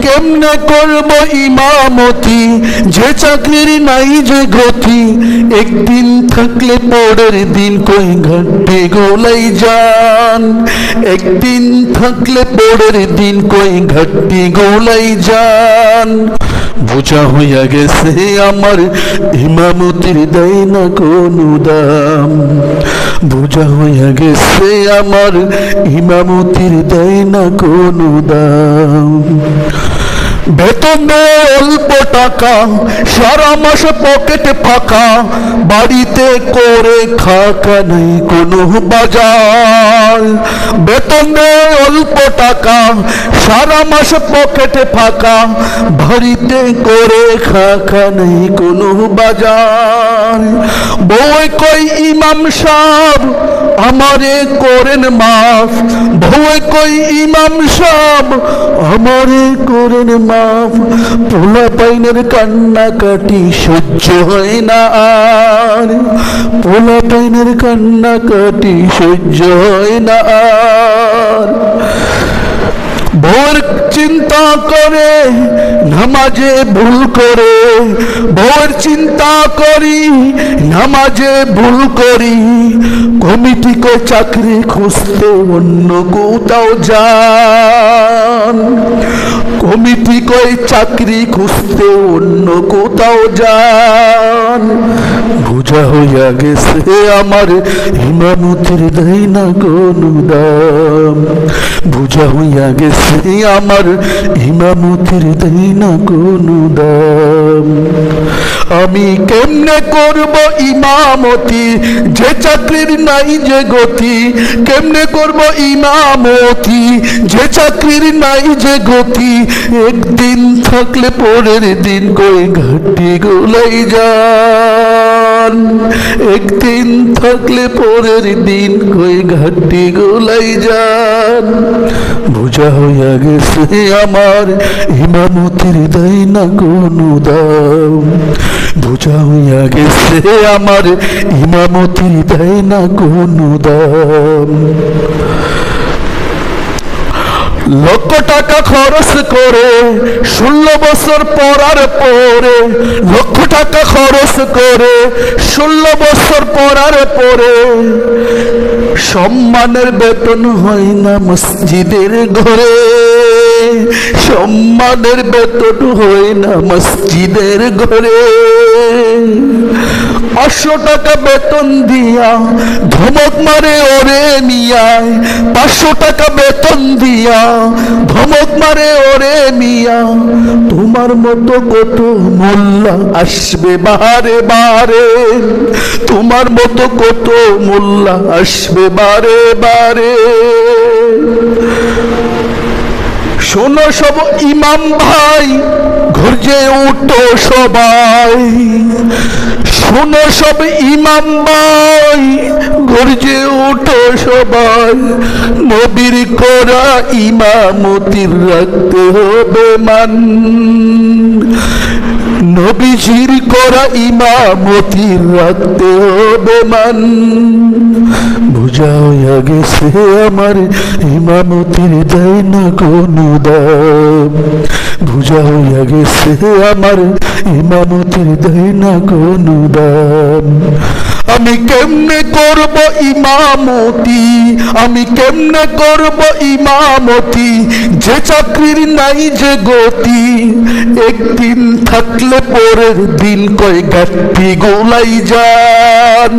কেমনে করব ইমামতি, যে চাকরির নাই যে গতি, একদিন থাকলে পরের দিন কই ঘাটে গোলাই যান, একদিন থাকলে পরের দিন কই ঘাটে গোলাই যান। বোঝা হইয়া গেছে আমার ইমামতির দেয় না কোনো দাম, বোঝা হইয়া গেছে আমার ইমামতির দেয় না কোনো দাম। বেতনে অল্প টাকা, সারা মাস পকেটে ফাঁকা, বাড়িতে করে খাকা নেই কোনো বাজার। বেতনে অল্প টাকা, সারা মাস পকেটে ফাঁকা, বাড়িতে করে খাকা নেই কোনো বাজার। বউ কই ইমাম সাহেব আমারে করেন মাফ, বউ কই ইমাম সাহেব আমারে করেন মাফ। পোলা পাইনের কান্নাকাটি সহ্য হয় না আর, পোলা পাইনের কান্নাকাটি সহ্য হয় না আর। বউর চিন্তা করে নামাজে ভুল করে, বউর চিন্তা করি নামাজে ভুল করি, কমিটি কো চাকরি খুঁজতে অন্য কোথাও যান, কমিটি কই চাকরি খুঁজতে অন্য কোথাও যান। বোঝা হইয়া গেছে আমার ইমামতির দেয় না কোনো দাম, বোঝা হইয়া গেছে আমার ইমামতির দেয় না কোনো দাম। আমি কেমনে করব ইমামতি, যে চাকরির নাই যে গতি, কেমনে করব ইমামতি, যে চাকরির নাই যে গতি, একদিন থাকলে পরের দিন কই ঘাটি গোলাই যান, একদিন থাকলে পরের দিন কই ঘাটি গোলাই যান। বোঝা হইয়া গেছে আমার ইমামতির দেয় না কোনো দাম, বোঝা হইয়া গেছে আমার ইমামতির দেয় না কোনো দাম। লক্ষ টাকা খরচ করে 16 বছর পড়ার পরে, লক্ষ টাকা খরচ করে 16 বছর পড়ার পরে, সম্মানের বেতন হয় না মসজিদের ঘরে, সম্মানের বেতন হয় না মসজিদের ঘরে। 500 টাকা বেতন দিয়া ধমক মারে ওরে মিয়ায়, 500 টাকা বেতন দিয়া ধমক মারে ওরে মিয়া। তোমার মতো কত মোল্লা আসবে বারে বারে, তোমার মতো কত মোল্লা আসবে বারে বারে। শোনো সব ইমাম ভাই গর্জে উঠো সবাই, শোনো সব ইমাম ভাই গর্জে উঠো সবাই, নবীর করা ইমামতির রাখতে হবে মান, নবীজির করা ইমামতির রাখতে হবে মান। বোঝা হইয়া গেছে আমার ইমামতির দেয় না কোনো দাম, বোঝা হইয়া গেছে আমার ইমামতির দেয় না কোনো দাম। আমি কেমনে করব ইমামতি, আমি কেমনে করব ইমামতি, যে চাকরির নাই যে গতি, একদিন থাকলে পরের দিন কই ঘাটতি গোলাই যান,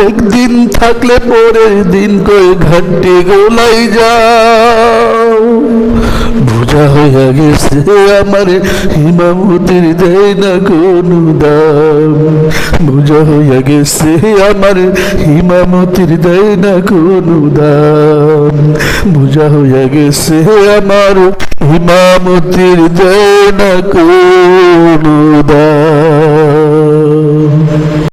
একদিন থাকলে পরের দিন কই ঘাটতি গোলাই যাও। বোঝা হইয়া গেছে আমার ইমামতির দেয় না কোনো দাম, বোঝা হইয়া গেছে আমার ইমামতির দেয় না কোনো দাম, বোঝা হইয়া গেছে আমার ইমামতির দেয় না কোনো দাম।